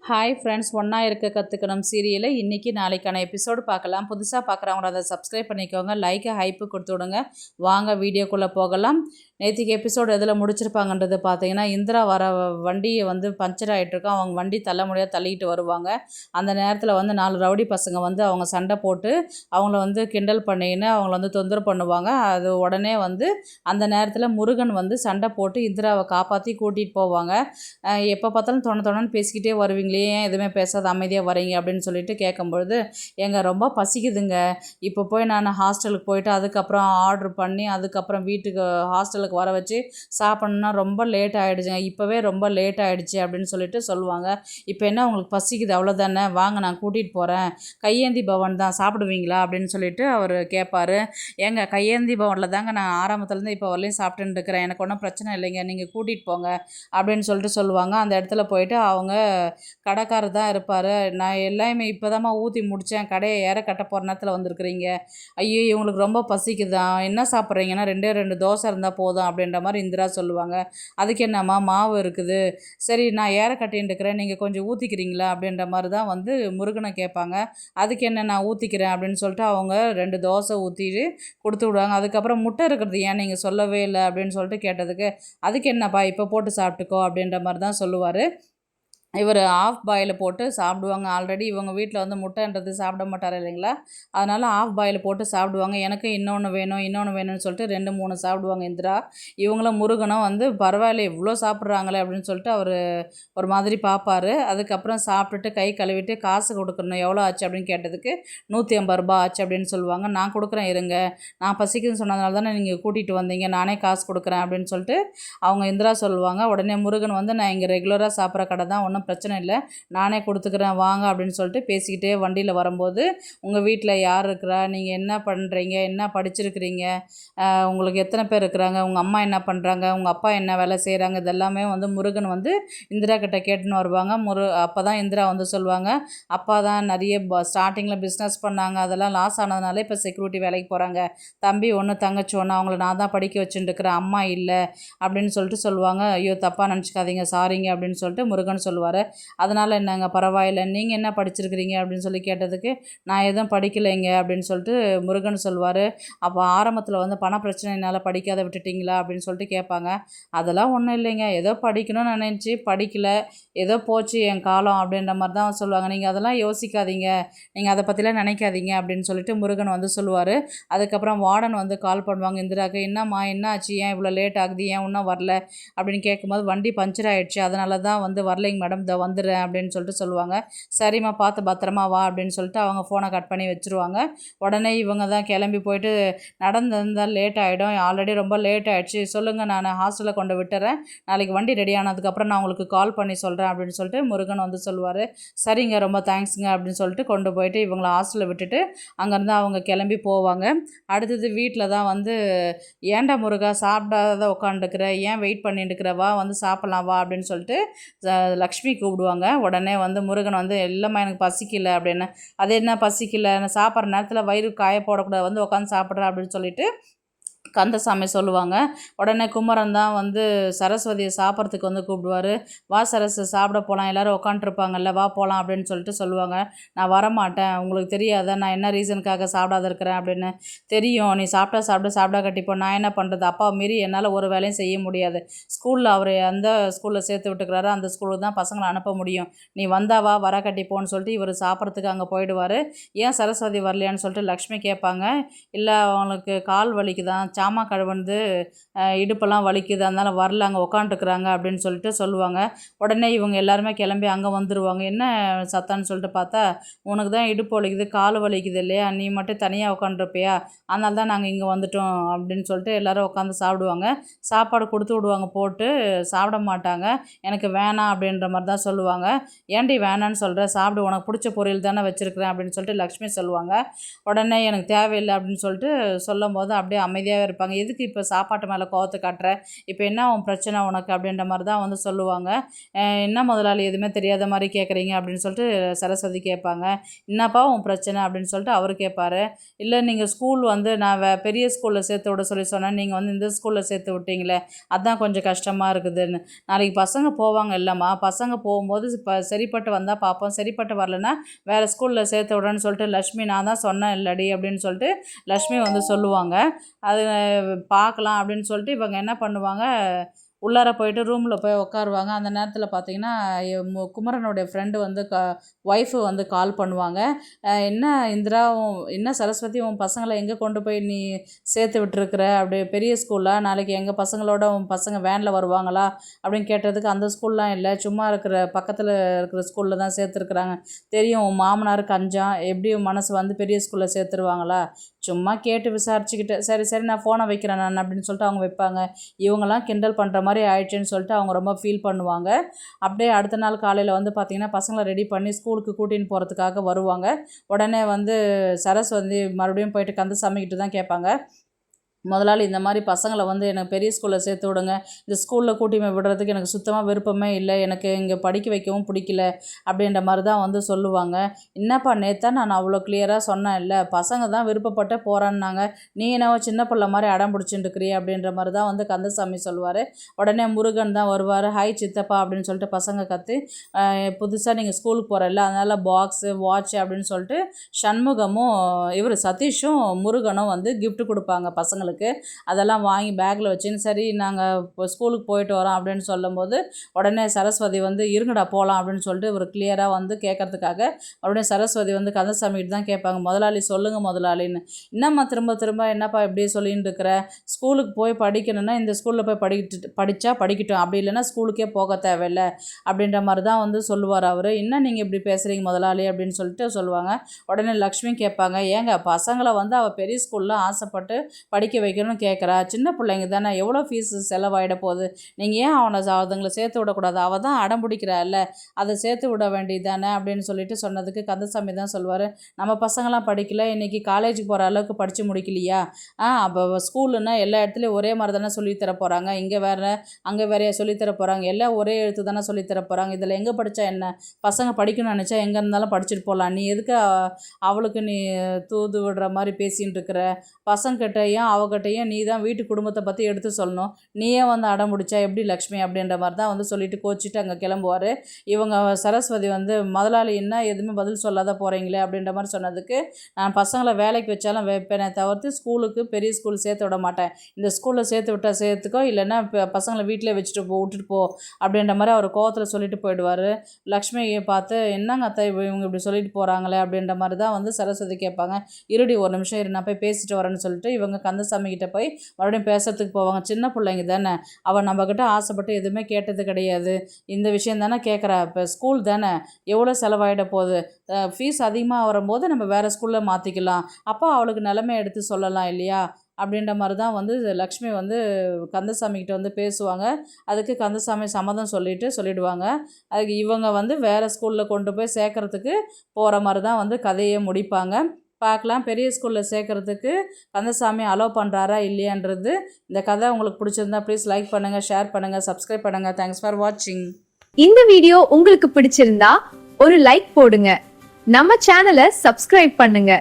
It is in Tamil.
ஹாய் ஃப்ரெண்ட்ஸ், ஒன்றா இருக்க கற்றுக்கணும் சீரியலை இன்றைக்கி நாளைக்கான எபிசோடு பார்க்கலாம். புதுசாக பார்க்குறவங்கள அதை சப்ஸ்கிரைப் பண்ணிக்கோங்க, லைக்கு ஹைப்பு கொடுத்து விடுங்க. வாங்க வீடியோக்குள்ளே போகலாம். நேற்றுக்கு எபிசோடு எதில் முடிச்சிருப்பாங்கன்றது பார்த்தீங்கன்னா, இந்திரா வர வண்டியை வந்து பஞ்சர் ஆகிட்டுருக்கோம். அவங்க வண்டி தள்ள முடியாது தள்ளிட்டு வருவாங்க. அந்த நேரத்தில் வந்து 4 ரவுடி பசங்க வந்து அவங்க சண்டை போட்டு அவங்கள வந்து கிண்டல் பண்ணின்னு அவங்கள வந்து தொந்தரவு பண்ணுவாங்க. அது உடனே வந்து அந்த நேரத்தில் முருகன் வந்து சண்டை போட்டு இந்திராவை காப்பாற்றி கூட்டிகிட்டு போவாங்க. எப்போ பார்த்தாலும் தொணன்னு பேசிக்கிட்டே வருவீங்களே, ஏன் எதுவுமே பேசாத அமைதியாக வரீங்க அப்படின்னு சொல்லிட்டு கேட்கும்பொழுது, ஏங்க ரொம்ப பசிக்குதுங்க, இப்போ போய் நான் ஹாஸ்டலுக்கு போயிட்டு அதுக்கப்புறம் ஆர்டர் பண்ணி அதுக்கப்புறம் வீட்டுக்கு ஹாஸ்டலுக்கு வர வச்சு சாப்பிட்ணுன்னா ரொம்ப லேட் ஆகிடுச்சுங்க, இப்போவே ரொம்ப லேட் ஆகிடுச்சு அப்படின்னு சொல்லிட்டு சொல்லுவாங்க. இப்போ என்ன உங்களுக்கு பசிக்குது அவ்வளோதானே, வாங்க நான் கூட்டிகிட்டு போகிறேன், கையேந்தி பவன் தான் சாப்பிடுவீங்களா அப்படின்னு சொல்லிட்டு அவர் கேட்பார். ஏங்க கையேந்தி பவனில் தாங்க நான் ஆரம்பத்துலேருந்து இப்போ வரலையும் சாப்பிட்டுன்னு இருக்கிறேன், எனக்கு ஒன்றும் பிரச்சனை இல்லைங்க, நீங்கள் கூட்டிகிட்டு போங்க அப்படின்னு சொல்லிட்டு சொல்லுவாங்க. அந்த இடத்துல போயிட்டு அவங்க கடைக்காரர் தான் இருப்பார். நான் எல்லாமே இப்போ தாம்மா ஊற்றி முடித்தேன், கடையை ஏற கட்ட போகிற நேரத்தில் வந்திருக்கிறீங்க, ஐயோ இவங்களுக்கு ரொம்ப பசிக்குதான், என்ன சாப்பிட்றீங்கன்னா 2 தோசை இருந்தால் போதும் அப்படின்ற மாதிரி இந்திரா சொல்லுவாங்க. அதுக்கு என்னம்மா மாவு இருக்குது, சரி நான் ஏற கட்டின்னு இருக்கிறேன், நீங்கள் கொஞ்சம் ஊற்றிக்கிறீங்களா அப்படின்ற மாதிரி தான் வந்து முருகனை கேட்பாங்க. அதுக்கு என்ன நான் ஊற்றிக்கிறேன் அப்படின்னு சொல்லிட்டு அவங்க 2 தோசை ஊற்றிட்டு கொடுத்து விடுவாங்க. அதுக்கப்புறம் முட்டை இருக்கிறது ஏன் நீங்கள் சொல்லவே இல்லை அப்படின்னு சொல்லிட்டு கேட்டதுக்கு, அதுக்கு என்னப்பா இப்போ போட்டு சாப்பிட்டுக்கோ அப்படின்ற மாதிரி தான் சொல்லுவார். இவர் ஆஃப் பாயில் போட்டு சாப்பிடுவாங்க. ஆல்ரெடி இவங்க வீட்டில் வந்து முட்டைன்றது சாப்பிட மாட்டார் இல்லைங்களா, அதனால் ஆஃப் பாயில் போட்டு சாப்பிடுவாங்க. எனக்கு இன்னொன்று வேணும்னு சொல்லிட்டு 2-3 சாப்பிடுவாங்க இந்திரா. இவங்களும் முருகனும் வந்து பரவாயில்ல இவ்வளோ சாப்பிட்றாங்களே அப்படின்னு சொல்லிட்டு அவர் ஒரு மாதிரி பார்ப்பார். அதுக்கப்புறம் சாப்பிட்டுட்டு கை கழுவிட்டு காசு கொடுக்கணும், எவ்வளோ ஆச்சு அப்படின்னு கேட்டதுக்கு 150 ரூபா ஆச்சு அப்படின்னு சொல்லுவாங்க. நான் கொடுக்குறேன் இருங்க, நான் பசிக்குதுன்னு சொன்னதுனால தானே நீங்கள் கூட்டிகிட்டு வந்தீங்க, நானே காசு கொடுக்குறேன் அப்படின்னு சொல்லிட்டு அவங்க இந்திரா சொல்லுவாங்க. உடனே முருகன் வந்து நான் இங்கே ரெகுலராக சாப்பிட்ற கடை தான், ஒன்றும் பிரச்சனை இல்லை, நானே கொடுத்துக்கிறேன் வாங்க அப்படின்னு சொல்லிட்டு பேசிக்கிட்டே வண்டியில் வரும்போது, உங்கள் வீட்டில் யார் இருக்கிறா, நீங்கள் என்ன பண்ணுறீங்க, என்ன படிச்சிருக்கிறீங்க, உங்களுக்கு எத்தனை பேர் இருக்கிறாங்க, உங்கள் அம்மா என்ன பண்ணுறாங்க, உங்கள் அப்பா என்ன வேலை செய்கிறாங்க, இதெல்லாமே வந்து முருகன் வந்து இந்திரா கிட்ட கேட்டுன்னு வருவாங்க. அப்போ தான் இந்திரா வந்து சொல்லுவாங்க, அப்பா தான் நிறைய ஸ்டார்டிங்கில் பிஸ்னஸ் பண்ணாங்க, அதெல்லாம் லாஸ் ஆனதுனால இப்போ செக்யூரிட்டி வேலைக்கு போகிறாங்க, தம்பி ஒன்று தங்கச்சி ஒன்று, அவங்கள நான் தான் படிக்க வச்சுட்டு இருக்கிறேன், அம்மா இல்லை அப்படின்னு சொல்லிட்டு சொல்லுவாங்க. ஐயோ தப்பாக நினச்சிக்காதீங்க, சாரிங்க அப்படின்னு சொல்லிட்டு முருகன் சொல்லுவார். அதனால் என்னங்க பரவாயில்ல, நீங்கள் என்ன படிச்சிருக்கிறீங்க அப்படின்னு சொல்லி கேட்டதுக்கு, நான் எதுவும் படிக்கலைங்க அப்படின்னு சொல்லிட்டு முருகன் சொல்லுவார். அப்போ ஆரம்பத்தில் வந்து பண பிரச்சனையினால் படிக்காத விட்டுட்டிங்களா அப்படின்னு சொல்லிட்டு கேட்பாங்க. அதெல்லாம் ஒன்றும் இல்லைங்க, ஏதோ படிக்கணும்னு நினச்சி படிக்கல, ஏதோ போச்சு என் காலம் அப்படின்ற மாதிரி தான் சொல்லுவாங்க. நீங்கள் அதெல்லாம் யோசிக்காதீங்க, நீங்கள் அதை பற்றிலாம் நினைக்காதீங்க அப்படின்னு சொல்லிட்டு முருகன் வந்து சொல்லுவார். அதுக்கப்புறம் வார்டன் வந்து கால் பண்ணுவாங்க இந்திராவுக்கு, என்னம்மா என்ன ஆச்சு, ஏன் இவ்வளோ லேட் ஆகுது, ஏன் இன்னும் வரல அப்படின்னு கேட்கும்போது, வண்டி பஞ்சர் ஆகிடுச்சு அதனால தான் வந்து வரலைங்க மேடம், இதை வந்துடுறேன் அப்படின்னு சொல்லிட்டு சொல்லுவாங்க. சரிம்மா பார்த்து பத்திரமா வா அப்படின்னு சொல்லிட்டு அவங்க ஃபோனை கட் பண்ணி வச்சுருவாங்க. உடனே இவங்க தான் கிளம்பி போயிட்டு, நடந்திருந்தால் லேட் ஆகிடும், ஆல்ரெடி ரொம்ப லேட் ஆகிடுச்சு, சொல்லுங்கள் நான் ஹாஸ்டலில் கொண்டு விட்டுறேன், நாளைக்கு வண்டி ரெடி ஆனதுக்கப்புறம் நான் உங்களுக்கு கால் பண்ணி சொல்கிறேன் அப்படின்னு சொல்லிட்டு முருகன் வந்து சொல்லுவார். சரிங்க ரொம்ப தேங்க்ஸுங்க அப்படின்னு சொல்லிட்டு கொண்டு போயிட்டு இவங்களை ஹாஸ்டலில் விட்டுட்டு அங்கேருந்து அவங்க கிளம்பி போவாங்க. அடுத்தது வீட்டில் தான் வந்து, ஏன்டா முருகா சாப்பிடாத உட்காந்துருக்குற, ஏன் வெயிட் பண்ணிட்டுருக்கிற, வா வந்து சாப்பிட்லாம் வா அப்படின்னு சொல்லிட்டு லக்ஷ்மி கூப்பிடுவாங்க. உடனே வந்து முருகன் வந்து, இல்லைம்மா எனக்கு பசிக்கல அப்படின்னு. அது என்ன பசிக்கல, நான் சாப்பிட்ற நேரத்தில் வயிறு காய போடக்கூடாது, வந்து உட்காந்து சாப்பிட்றேன் அப்படின்னு சொல்லிட்டு கந்தசாமி சொல்லுவாங்க. உடனே குமரன் தான் வந்து சரஸ்வதியை சாப்பிட்றதுக்கு வந்து கூப்பிடுவார். வா சரஸ் சாப்பிட போகலாம், எல்லோரும் உட்காண்ட்ருப்பாங்கல்ல, வா போகலாம் அப்படின்னு சொல்லிட்டு சொல்லுவாங்க. நான் வரமாட்டேன், உங்களுக்கு தெரியாத நான் என்ன ரீசனுக்காக சாப்பிடாத இருக்கிறேன் அப்படின்னு. தெரியும், நீ சாப்பிட்டா சாப்பிட சாப்பிடா கட்டிப்போ, நான் என்ன பண்ணுறது, அப்பாவை மீறி என்னால் ஒரு வேலையும் செய்ய முடியாது, ஸ்கூலில் அவர் எந்த ஸ்கூலில் சேர்த்து விட்டுக்கிறாரோ அந்த ஸ்கூலுக்கு தான் பசங்களை அனுப்ப முடியும், நீ வந்தாவா வர கட்டிப்போன்னு சொல்லிட்டு இவர் சாப்பிட்றதுக்கு அங்கே போயிடுவார். ஏன் சரஸ்வதி வரலையான்னு சொல்லிட்டு லக்ஷ்மி கேட்பாங்க. இல்லை அவங்களுக்கு கால் வலிக்குதான், சாமான் கழுவுனது இடுப்பெல்லாம் வலிக்குது, அதனால் வரல, அங்கே உட்காந்துருக்குறாங்க அப்படின்னு சொல்லிட்டு சொல்லுவாங்க. உடனே இவங்க எல்லாருமே கிளம்பி அங்கே வந்துடுவாங்க. என்ன சத்தான்னு சொல்லிட்டு பார்த்தா, உனக்கு தான் இடுப்பு வலிக்குது கால் வலிக்குது இல்லையா, நீ மட்டும் தனியாக உட்காந்துருப்பியா, அதனால தான் நாங்கள் இங்கே வந்துட்டோம் அப்படின்னு சொல்லிட்டு எல்லோரும் உட்காந்து சாப்பிடுவாங்க. சாப்பாடு கொடுத்து விடுவாங்க, போட்டு சாப்பிட மாட்டாங்க, எனக்கு வேணாம் அப்படின்ற மாதிரி தான் சொல்லுவாங்க. ஏன்டி வேணான்னு சொல்கிற, சாப்பிடு, உனக்கு பிடிச்ச பொரியல் தானே வச்சுருக்கிறேன் அப்படின்னு சொல்லிட்டு லக்ஷ்மி சொல்லுவாங்க. உடனே எனக்கு தேவையில்லை அப்படின்னு சொல்லிட்டு சொல்லும் போது அப்படியே அமைதியாக இருப்பாங்க. எதுக்கு இப்போ சாப்பாட்டு மேலே கோவத்தை காட்டுற, இப்போ என்ன உன் பிரச்சனை உனக்கு அப்படின்ற மாதிரி தான் வந்து சொல்லுவாங்க. என்ன முதலாளி எதுவுமே தெரியாத மாதிரி கேட்குறீங்க அப்படின்னு சொல்லிட்டு சரஸ்வதி கேட்பாங்க. என்னப்பா உன் பிரச்சனை அப்படின்னு சொல்லிட்டு அவர் கேட்பாரு. இல்லை நீங்கள் ஸ்கூல் வந்து நான் பெரிய ஸ்கூலில் சேர்த்து விட சொன்னேன், நீங்கள் வந்து இந்த ஸ்கூலில் சேர்த்து விட்டீங்களே, அதான் கொஞ்சம் கஷ்டமாக இருக்குதுன்னு. நாளைக்கு பசங்க போவாங்க இல்லைம்மா, பசங்க போகும்போது இப்போ சரிப்பட்டு வந்தால் பார்ப்போம், சரிப்பட்டு வரலன்னா வேறு ஸ்கூலில் சேர்த்து விடன்னு சொல்லிட்டு லக்ஷ்மி நான் தான் சொன்னேன் இல்லடி அப்படின்னு சொல்லிட்டு லக்ஷ்மி வந்து சொல்லுவாங்க. அது பார்க்கலாம் அப்படின்னு சொல்லிட்டு இவங்க என்ன பண்ணுவாங்க, உள்ளார போயிட்டு ரூமில் போய் உட்காருவாங்க. அந்த நேரத்தில் பார்த்தீங்கன்னா குமரனுடைய ஃப்ரெண்டு வந்து ஒய்ஃபு வந்து கால் பண்ணுவாங்க. என்ன இந்திரா என்ன சரஸ்வதி உன் பசங்களை எங்கே கொண்டு போய் நீ சேர்த்து விட்டுருக்குற, அப்படி பெரிய ஸ்கூலாக, நாளைக்கு எங்கள் பசங்களோட உன் பசங்க வேனில் வருவாங்களா அப்படின்னு கேட்டதுக்கு அந்த ஸ்கூல்லாம் இல்லை, சும்மா இருக்கிற பக்கத்தில் இருக்கிற ஸ்கூலில் தான் சேர்த்துருக்குறாங்க. தெரியும் உன் மாமனார் கஞ்சம், எப்படி மனசு வந்து பெரிய ஸ்கூலில் சேர்த்துருவாங்களா, சும்மா கேட்டு விசாரிச்சுக்கிட்டு சரி சரி நான் ஃபோனை வைக்கிறேன் நான் அப்படின்னு சொல்லிட்டு அவங்க வைப்பாங்க. இவங்கெல்லாம் கிண்டல் பண்ணுற மாதிரி ஆயிடுச்சுன்னு சொல்லிட்டு அவங்க ரொம்ப ஃபீல் பண்ணுவாங்க. அப்படியே அடுத்த நாள் காலையில் வந்து பார்த்திங்கன்னா பசங்களை ரெடி பண்ணி ஸ்கூலுக்கு கூட்டின்னு போகிறதுக்காக வருவாங்க. உடனே வந்து சரஸ்வதி மறுபடியும் போயிட்டு கந்தசாமிக்கிட்ட தான் கேட்பாங்க, முதலாளி இந்த மாதிரி பசங்களை வந்து எனக்கு பெரிய ஸ்கூலில் சேர்த்து விடுங்க, இந்த ஸ்கூலில் கூட்டி விடுறதுக்கு எனக்கு சுத்தமாக விருப்பமே இல்லை, எனக்கு இங்கே படிக்க வைக்கவும் பிடிக்கல அப்படின்ற மாதிரி தான் வந்து சொல்லுவாங்க. என்னப்பா நேத்தா நான் அவ்வளோ கிளியராக சொன்னேன் இல்லை, பசங்க தான் விருப்பப்பட்டு போகிறான்னாங்க, நீ என்னவோ சின்ன பிள்ளை மாதிரி அடம் பிடிச்சிட்டு இருக்கிறிய அப்படின்ற மாதிரி தான் வந்து கந்தசாமி சொல்லுவார். உடனே முருகன் தான் வருவார். ஹாய் சித்தப்பா அப்படின்னு சொல்லிட்டு பசங்க கற்று, புதுசாக நீங்கள் ஸ்கூலுக்கு போகிறல்ல அதனால் பாக்ஸு வாட்ச் அப்படின்னு சொல்லிட்டு சண்முகமும் இவர் சதீஷும் முருகனும் வந்து கிஃப்ட் கொடுப்பாங்க பசங்களுக்கு. அதெல்லாம் வாங்கி பேக்கில் வச்சுன்னு சரி நாங்கள் இப்போ ஸ்கூலுக்கு போயிட்டு வரோம் அப்படின்னு சொல்லும்போது உடனே சரஸ்வதி வந்து இருங்கடா போகலாம் அப்படின்னு சொல்லிட்டு ஒரு கிளியராக வந்து கேட்கறதுக்காக மறுபடியும் சரஸ்வதி வந்து கந்தசாமிகிட்ட தான் கேட்பாங்க, முதலாளி சொல்லுங்கள் முதலாளின்னு. என்னம்மா திரும்ப திரும்ப என்னப்பா இப்படி சொல்லின்னு இருக்கிற, ஸ்கூலுக்கு போய் படிக்கணும்னா இந்த ஸ்கூலில் போய் படித்தா படிக்கட்டும், அப்படி இல்லைன்னா ஸ்கூலுக்கே போக தேவையில்லை அப்படின்ற மாதிரி தான் வந்து சொல்லுவார் அவர். என்ன நீங்கள் இப்படி பேசுகிறீங்க முதலாளி அப்படின்னு சொல்லிட்டு சொல்லுவாங்க. உடனே லக்ஷ்மி கேட்பாங்க, ஏங்க பசங்களை வந்து அவள் பெரிய ஸ்கூலில் ஆசைப்பட்டு படிக்க வைக்கணும்னு கேட்குறா, சின்ன பிள்ளைங்க தானே, எவ்வளோ ஃபீஸ் செலவாயிட போகுது, நீங்கள் ஏன் அதுங்களை சேர்த்து விடக்கூடாது, அவள் தான் அடம் பிடிக்கிறா இல்லை, அதை சேர்த்து விட வேண்டியது தானே அப்படின்னு சொல்லிட்டு சொன்னதுக்கு கந்தசாமி தான் சொல்லுவார், நம்ம பசங்களாம் படிக்கல, இன்றைக்கி காலேஜுக்கு போகிற அளவுக்கு படித்து முடிக்கலையா, அப்போ ஸ்கூலுன்னா எல்லா இடத்துலையும் ஒரே மாதிரி தானே சொல்லித்தர போகிறாங்க, இங்கே வேறு அங்கே வேறையா சொல்லித்தர போகிறாங்க, எல்லாம் ஒரே எழுத்து தானே சொல்லித்தர போகிறாங்க, இதில் எங்கே படித்தா என்ன, பசங்க படிக்கணும்னு நினச்சா எங்கே இருந்தாலும் படிச்சுட்டு போகலாம், நீ எதுக்கு அவளுக்கு நீ தூது விடுற மாதிரி பேசின்னு இருக்கிற, பசங்கிட்டையும் அவகிட்டையும் நீ தான் வீட்டு குடும்பத்தை பற்றி எடுத்து சொல்லணும், நீயே வந்து அடம் முடிச்சா எப்படி லக்ஷ்மி அப்படின்ற மாதிரி தான் வந்து சொல்லிட்டு கோச்சிட்டு அங்கே கிளம்புவார். இவங்க சரஸ்வதி வந்து முதலாளி என்ன எதுவுமே பதில் சொல்லாத போகிறீங்களே அப்படின்ற மாதிரி சொன்னதுக்கு, நான் பசங்களை வேலைக்கு வச்சாலும் வைப்பேனே தவிர்த்து ஸ்கூலுக்கு பெரிய ஸ்கூல் சேர்த்து விட மாட்டேன், இந்த ஸ்கூலில் சேர்த்து விட்டால் சேர்த்துக்கோ, இல்லைன்னா பசங்களை வீட்டிலே விட்டுட்டு போ அப்படின்ற மாதிரி அவர் கோவத்தில் சொல்லிட்டு போயிடுவார். லக்ஷ்மியை பார்த்து என்னங்க அத்தை இவங்க இப்படி சொல்லிட்டு போகிறாங்களே அப்படின்ற மாதிரி தான் வந்து சரஸ்வதி கேட்பாங்க. இருடி ஒரு நிமிஷம் இரு நான் போய் பேசிட்டு வரேன்னு சொல்லிட்டு இவங்க கந்தசாமி கிட்ட போய் மறுபடியும் பேசுறதுக்கு போவாங்க. சின்ன பிள்ளைங்க தானே, அவள் நம்மக்கிட்ட ஆசைப்பட்டு எதுவுமே கேட்டது கிடையாது, இந்த விஷயம் தானே கேட்குறா, இப்போ ஸ்கூல் தானே எவ்வளோ செலவாயிட போகுது, ஃபீஸ் அதிகமாக வரும்போது நம்ம வேறு ஸ்கூலில் மாற்றிக்கலாம், அப்போ அவளுக்கு நிலைமை எடுத்து சொல்லலாம் இல்லையா அப்படின்ற மாதிரி தான் வந்து லக்ஷ்மி வந்து கந்தசாமிக்கிட்ட வந்து பேசுவாங்க. அதுக்கு கந்தசாமி சம்மதம் சொல்லிடுவாங்க. அதுக்கு இவங்க வந்து வேறு ஸ்கூலில் கொண்டு போய் சேர்க்குறதுக்கு போகிற மாதிரி தான் வந்து கதையை முடிப்பாங்க. பார்க்கலாம் பெரிய ஸ்கூலில் சேர்க்குறதுக்கு கந்தசாமி அலோவ் பண்ணுறாரா இல்லையான்றது. இந்த கதை உங்களுக்கு பிடிச்சிருந்தா ப்ளீஸ் லைக் பண்ணுங்கள், ஷேர் பண்ணுங்கள், சப்ஸ்கிரைப் பண்ணுங்கள். தேங்க்ஸ் ஃபார் வாட்சிங். இந்த வீடியோ உங்களுக்கு பிடிச்சிருந்தா ஒரு லைக் போடுங்க, நம்ம சேனலை சப்ஸ்கிரைப் பண்ணுங்க.